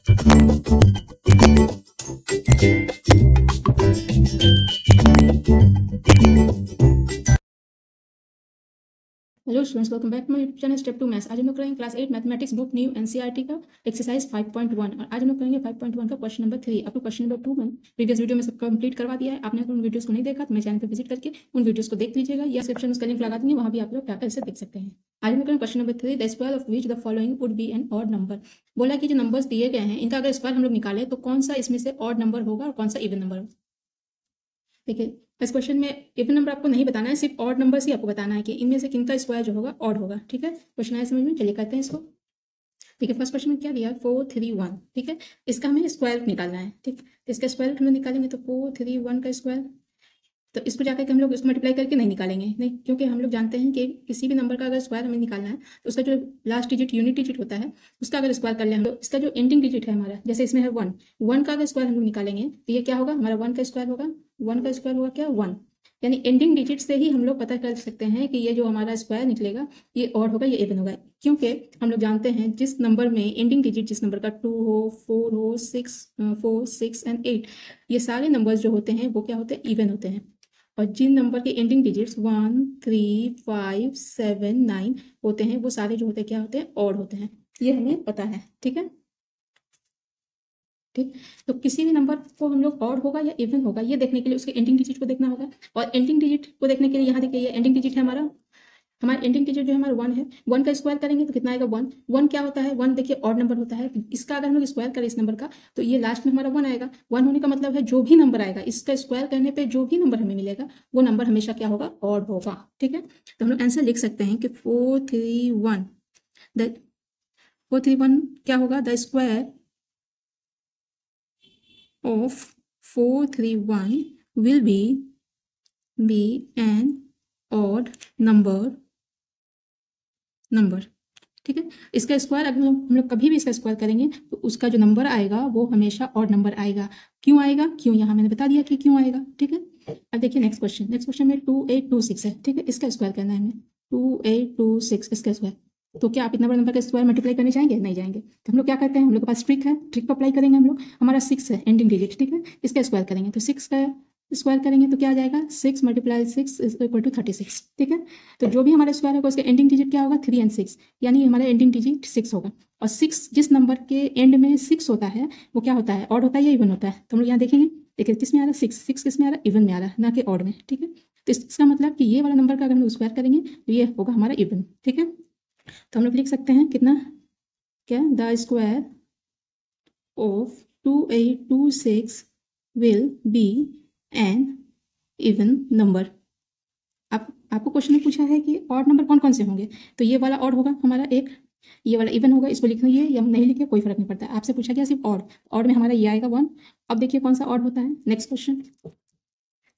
Hello students, welcome back to my YouTube channel step 2 maths. आज हम लोग करेंगे class 8 mathematics book new NCERT का एक्सरसाइज 5.1 और आज हम लोग करेंगे 5.1 का क्वेश्चन नंबर 3। आपको क्वेश्चन नंबर 2 में प्रीवियस वीडियो में सब कंप्लीट करवा दिया है। आपने उन वीडियोस को नहीं देखा तो मेरे चैनल पर विजिट करके उन वीडियोस को देख लीजिएगा या डिस्क्रिप्शन में उसका लिंक लगा देंगे, वहाँ भी आप लोग जाकर इसे देख सकते हैं। आज हम लोग करेंगे question number 3, the square of which the following would be an odd number. बोला कि जो नंबर्स दिए गए हैं इनका अगर स्क्वायर हम लोग निकाले तो कौन सा इसमें से ऑड नंबर होगा और कौन सा इवन नंबर होगा। देखिए, इस क्वेश्चन में इवन नंबर आपको नहीं बताना है, सिर्फ ऑड नंबर्स ही आपको बताना है कि इनमें से किनका स्क्वायर जो होगा ऑड होगा। ठीक है, क्वेश्चन आया समझ में? चलिए करते हैं इसको। ठीक है, फर्स्ट क्वेश्चन में क्या दिया? 431। ठीक है, इसका हमें स्क्वायर निकालना है। ठीक, तो इसका स्क्वायर हम लोग निकालेंगे तो 431 का स्क्वायर, तो इसको जाकर के हम लोग इसको मल्टीप्लाई करके नहीं निकालेंगे, नहीं, क्योंकि हम लोग जानते हैं कि किसी भी नंबर का अगर स्क्वायर हमें निकालना है तो उसका जो लास्ट डिजिट यूनिट डिजिट होता है उसका अगर स्क्वायर कर ले हम लोग, इसका जो एंडिंग डिजिट है हमारा, जैसे इसमें है 1 का अगर स्क्वायर हम लोग निकालेंगे तो ये क्या होगा? हमारा 1 का स्क्वायर होगा। 1 का स्क्वायर होगा क्या? 1। यानी एंडिंग डिजिट से ही हम लोग पता कर सकते हैं कि ये जो हमारा स्क्वायर निकलेगा ये ऑड होगा, ये इवन होगा, क्योंकि हम लोग जानते हैं जिस नंबर में एंडिंग डिजिट जिस नंबर का 2 हो, 4 हो, 4, 6 एंड 8, ये सारे नंबर्स जो होते हैं वो क्या होते हैं? इवन होते हैं। और जिन नंबर के एंडिंग डिजिट्स 1, 3, 5, 7, 9 होते हैं वो सारे जो होते हैं क्या होते हैं? ऑड होते हैं। ये हमें पता है। ठीक है, ठीक। तो किसी भी नंबर को हम लोग ऑड होगा या इवन होगा ये देखने के लिए उसके एंडिंग डिजिट को देखना होगा, और एंडिंग डिजिट को देखने के लिए यहाँ देखिए ये एंडिंग डिजिट है हमारा एंडिंग डिजिट जो है हमारा 1 है। 1 का स्क्वायर करेंगे तो कितना आएगा? 1। 1 क्या होता है? 1 देखिए ऑड नंबर होता है, इसका अगर हम लोग स्क्वायर करें इस नंबर का तो ये लास्ट में हमारा 1 आएगा। 1 होने का मतलब है जो भी नंबर आएगा इसका स्क्वायर करने पे जो भी नंबर हमें मिलेगा वो नंबर हमेशा क्या होगा? ऑड होगा। ठीक है, तो हम लोग आंसर लिख सकते हैं कि 431 क्या होगा? The square of 431 will be an odd number. ठीक है, इसका स्क्वायर अगर हम लोग कभी भी इसका स्क्वायर करेंगे तो उसका जो नंबर आएगा वो हमेशा ऑड नंबर आएगा। क्यों आएगा? क्यों यहाँ मैंने बता दिया कि क्यों आएगा। ठीक है, अब देखिए नेक्स्ट क्वेश्चन में 2826 है। ठीक है, इसका स्क्वायर करना है हमें, 2826 इसका स्क्वायर। तो क्या आप इतना बड़ा नंबर का स्क्वायर मल्टीप्लाई करने जाएंगे? नहीं जाएंगे। तो हम लोग क्या करते हैं, हम लोग के पास ट्रिक है, ट्रिक को अप्लाई करेंगे हम लोग। हमारा 6 है एंडिंग डिजिट। ठीक है, इसका स्क्वायर करेंगे तो 6 का स्क्वायर करेंगे तो क्या आ जाएगा? 6 × 6 इज इक्वल टू 36। ठीक है, तो जो भी हमारा स्क्वायर होगा उसका एंडिंग डिजिट क्या होगा? 3 और 6, यानी हमारा एंडिंग डिजिट 6 होगा। और 6 जिस नंबर के एंड में 6 होता है वो क्या होता है? ऑड होता है या इवन होता है? तो हम लोग यहाँ देखेंगे, देखिए किस में आ रहा है? 6 किस में आ रहा है? इवन में आ रहा है, ना कि ऑड में। ठीक है, तो इसका मतलब कि ये वाला नंबर का अगर हम लोग स्क्वायर करेंगे तो ये होगा हमारा इवन। ठीक है, तो हम लोग लिख सकते हैं कितना? क्या? The square of 2826 will be an even number. आपको क्वेश्चन में पूछा है कि ऑड नंबर कौन कौन से होंगे, तो ये वाला ऑड होगा हमारा एक, ये वाला इवन होगा। इसको लिखना ये या नहीं लिखे कोई फर्क नहीं पड़ता। आपसे पूछा गया सिर्फ ऑड में हमारा ये आएगा 1। अब देखिए कौन सा ऑड होता है। नेक्स्ट क्वेश्चन,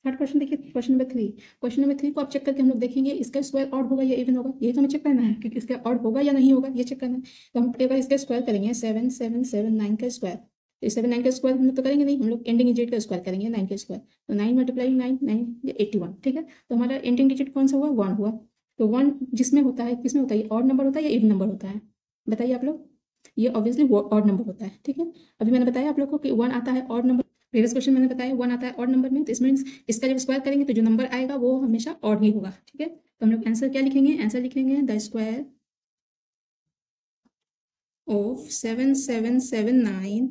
थर्ड क्वेश्चन देखिए, क्वेश्चन नंबर 3। क्वेश्चन नंबर 3 को आप चेक करके हम लोग देखेंगे इसका स्क्वायर ऑड होगा या इवन होगा, ये तो हमें चेक करना है क्योंकि इसका ऑड होगा या नहीं होगा ये चेक करना है। तो हम एक बार इसका स्क्वायर करेंगे, 7 7 7 9 का स्क्वायर। तो 7 9 का स्क्वायर हम लोग तो करेंगे नहीं, हम लोग एंडिंग डिजिट का स्क्वायर करेंगे 9 का स्क्वायर। तो 9 × 9 9 ये 81। ठीक है, तो हमारा एंडिंग डिजिट कौन सा हुआ? 1 हुआ। तो 1 जिसमें होता है किसमें होता है? ऑड नंबर होता है या इवन नंबर होता है? बताइए आप लोग। ये ऑब्वियसली ऑड नंबर होता है। ठीक है, अभी मैंने बताया आप लोग को कि 1 आता है ऑड नंबर, प्रीवियस क्वेश्चन मैंने बताया 1 आता है ऑड नंबर में, तो इसमें इसका जब स्क्वायर करेंगे तो जो नंबर आएगा वो हमेशा ऑड ही होगा। ठीक है, तो हम लोग आंसर क्या लिखेंगे? आंसर लिखेंगे the square of 7779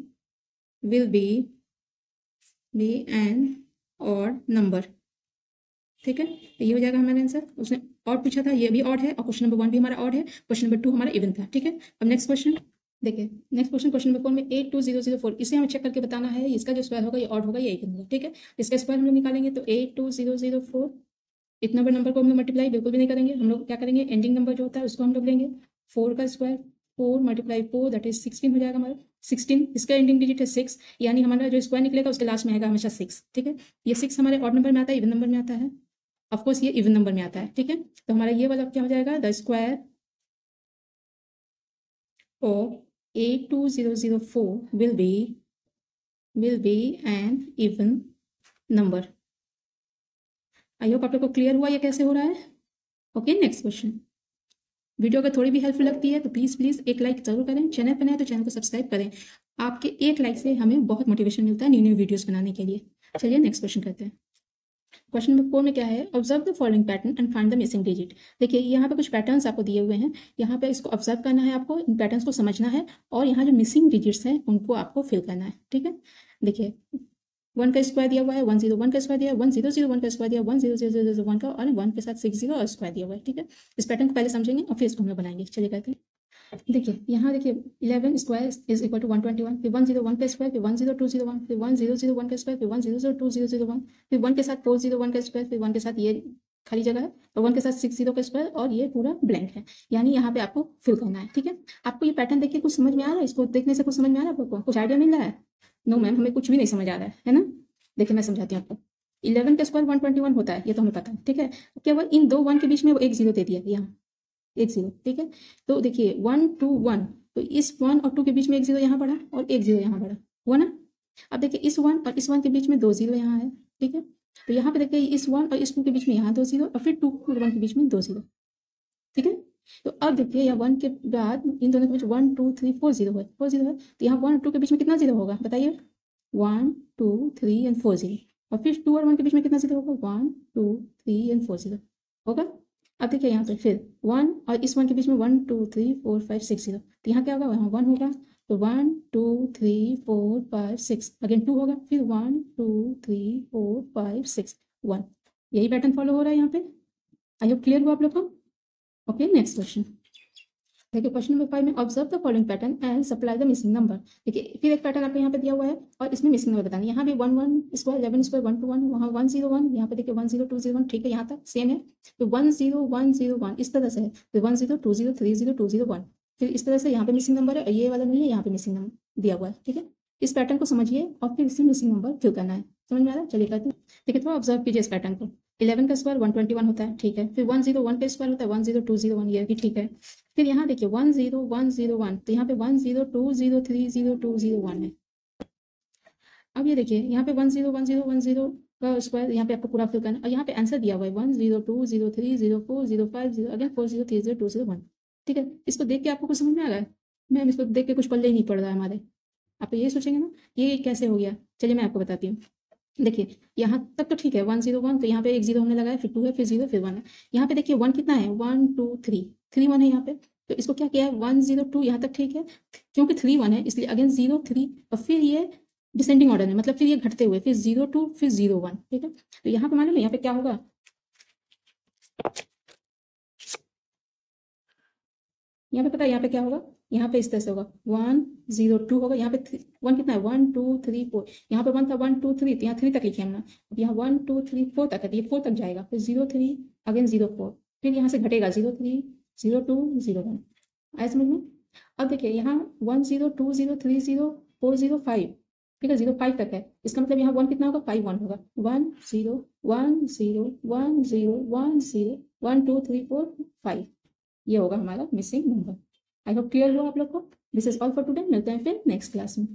will be an odd number. ठीक है, तो ये हो जाएगा हमारा आंसर। उसने ऑड पूछा था, ये भी ऑड है, और क्वेश्चन नंबर 1 भी हमारा ऑड है, क्वेश्चन नंबर 2 हमारा इवन था। ठीक है, अब नेक्स्ट क्वेश्चन देखिए, नेक्स्ट क्वेश्चन नंबर 4 में 82004, इसे हमें चेक करके बताना है इसका जो स्क्वायर होगा ये ऑड होगा या इवन होगा। ठीक है, इसका स्क्वायर हम लोग निकालेंगे तो 82004, इतना बड़ा नंबर को हम लोग मल्टीप्लाई बिल्कुल भी नहीं करेंगे। हम लोग क्या करेंगे? एंडिंग नंबर जो होता है उसको हम लोग लेंगे। 4 का स्क्वायर, 4 × 4 दैट इज 16 हो जाएगा हमारा। 16 इसका एंडिंग डिजिट है 6, यानी हमारा जो स्क्वायर निकलेगा उसके लास्ट में आएगा हमेशा 6। ठीक है, ये 6 हमारे ऑड नंबर में आता है, इवन नंबर में आता है? ऑफकोर्स ये इवन नंबर में आता है। ठीक है, तो हमारा ये वाला क्या हो जाएगा? The square of 82004 will be an even number. I hope आप लोग को क्लियर हुआ ये कैसे हो रहा है। Okay, next question. वीडियो अगर थोड़ी भी हेल्पफुल लगती है तो प्लीज़ एक लाइक जरूर करें। चैनल पर नए तो चैनल को सब्सक्राइब करें। आपके एक लाइक से हमें बहुत मोटिवेशन मिलता है न्यू न्यू वीडियोस बनाने के लिए। चलिए नेक्स्ट क्वेश्चन करते हैं। क्वेश्चन नंबर 4 में क्या है, observe the following pattern and find the missing digit. देखिए यहाँ पे कुछ पैटर्न्स आपको दिए हुए हैं, यहाँ पे इसको ऑब्जर्व करना है, आपको इन पैटर्न्स को समझना है और यहाँ जो मिसिंग डिजिट्स हैं उनको आपको फिल करना है। ठीक है, देखिए 1 का स्क्वायर दिया हुआ है, 101 का स्क्वायर दिया है, 1001 का स्क्वायर दिया, 10001 का और 1 के साथ 60 और स्क्वायर दिया हुआ है। ठीक है, इस पैटर्न को पहले समझेंगे और फिर इसको हम लोग बनाएंगे। चलिए करते हैं। देखिए यहाँ देखिए 11 स्क्वायर इज इक्वल टू 121, फिर 101 का स्क्वायर, फिर 10201, फिर 1001 का स्क्वायर, फिर 100201, फिर 1 के साथ 401 का स्क्वायर, फिर 1 के साथ ये खाली जगह है और 1 के साथ 60 का स्क्वायर और ये पूरा ब्लैंक है, यानी यहाँ पे आपको फिल करना है। ठीक है, आपको ये पैटर्न देख के कुछ समझ में आ रहा है? इसको देखने से कुछ समझ में आ रहा है? आपको कुछ आइडिया मिल रहा है? नो मैम, हमें कुछ भी नहीं समझ आ रहा है ना। देखिए मैं समझाती हूँ आपको। 11 का स्क्वायर 121 होता है, ये तो हमें पता है। ठीक है, केवल इन दो 1 के बीच में वो एक जीरो दे दिया यहाँ, एक जीरो। ठीक है, तो देखिए 1 2 1, तो इस 1 और 2 के बीच में एक जीरो यहाँ पड़ा और एक जीरो यहाँ पड़ा हुआ ना। अब देखिए इस 1 और इस 1 के बीच में दो जीरो यहाँ है। ठीक है, तो यहाँ पे देखिए इस 1 और इस 2 के बीच में यहाँ दो जीरो और फिर 2 और 1 के बीच में दो जीरो। ठीक है, तो अब देखिए यहाँ 1 के बाद इन दोनों के बीच 1 2 3 4 जीरो है, 4 जीरो है, तो यहाँ 1 और 2 के बीच में कितना जीरो होगा बताइए? 1 2 3 एंड 4 जीरो, और फिर 2 और 1 के बीच में कितना जीरो होगा? 1 2 3 एंड 4 जीरो होगा। अब देखिए यहाँ पे फिर 1 और इस 1 के बीच में 1 2 3 4 5 6 जीरो, तो यहाँ क्या होगा? यहाँ 1 होगा, तो 1 2 3 4 5 6, अगेन 2 होगा, फिर 1 2 3 4 5 6 1। यही पैटर्न फॉलो हो रहा है यहाँ पे। आई होप क्लियर हुआ आप लोग को। ओके, नेक्स्ट क्वेश्चन देखिए। क्वेश्चन नंबर 5 में observe the following pattern and supply the missing number. देखिए फिर एक पैटर्न आपको यहाँ पे दिया हुआ है और इसमें मिसिंग नंबर बताना है। यहाँ भी 1 1 स्क्वायर 11 स्क्वायर 1 2 1, वहाँ 101, यहाँ पे देखिए 10201। ठीक है, यहाँ तक सेम है, तो 10101 इस तरह से है, फिर 10203021, फिर इस तरह से यहाँ पे मिसिंग नंबर है और ये वाला नहीं है, यहाँ पे मिसिंग नंबर दिया हुआ है। ठीक है, इस पैटर्न को समझिए और फिर इसमें मिसिंग नंबर फिल करना है। समझ में आ रहा है? चलिए करते हैं। देखिए थोड़ा ऑब्जर्व कीजिए इस पैटर्न को। 11 का स्क्वायर 121 होता है, ठीक है, फिर 101 का स्क्वायर होता है 10201, ये भी ठीक है। फिर यहाँ देखिए 10101, तो यहाँ पे 102030201 है। अब ये देखिए यहाँ पे 101010 का स्क्वायर यहाँ पे आपको पूरा फिल करना है और यहाँ पे आंसर दिया हुआ है 102030405 अगेन 4030201। ठीक है, इसको देख के आपको कुछ समझ में आ रहा है? मैम इसको देख के कुछ पल्ले ही नहीं पड़ रहा है हमारे। आप ये सोचेंगे ना ये कैसे हो गया। चलिए मैं आपको बताती हूँ। देखिए यहाँ तक तो ठीक है 101, तो यहाँ पे एक जीरो हमने लगाया, फिर 2 है, फिर 0, फिर 1 है। यहाँ पे देखिए 1 कितना है? 1 2 3 3 1 है यहाँ पे, तो इसको क्या किया है? 102 यहाँ तक ठीक है, क्योंकि 3 1 है इसलिए अगेन 0 3 और फिर ये डिसेंडिंग ऑर्डर है, मतलब फिर ये घटते हुए, फिर 0 2 फिर 0 1। ठीक है, तो यहाँ पे मालूम है यहाँ पे क्या होगा? यहाँ पे पता है यहाँ पे क्या होगा? यहाँ पे इस तरह से होगा 1 0 2 होगा, यहाँ पे 1 कितना है? 1 2 3 4, यहाँ पे 1 था 1 2 3, तो यहाँ 3 तक लिखे हमने। अब यहाँ 1 2 3 4 तक है, तो ये 4 तक जाएगा, फिर 0 3 अगेन 0 4, फिर यहाँ से घटेगा 0 3 0 2 0 1। आया समझ में? अब देखिए यहाँ 1 0 2 0 3 0 4 0 5, ठीक है, 0 5 तक है, इसका मतलब यहाँ 1 कितना होगा? 5 1 होगा, 1 0 1 0 1 0 1 0 1 2 3 4 5, ये होगा हमारा missing number. I hope clear हुआ आप लोग को। This is all for today, मिलते हैं फिर नेक्स्ट क्लास में।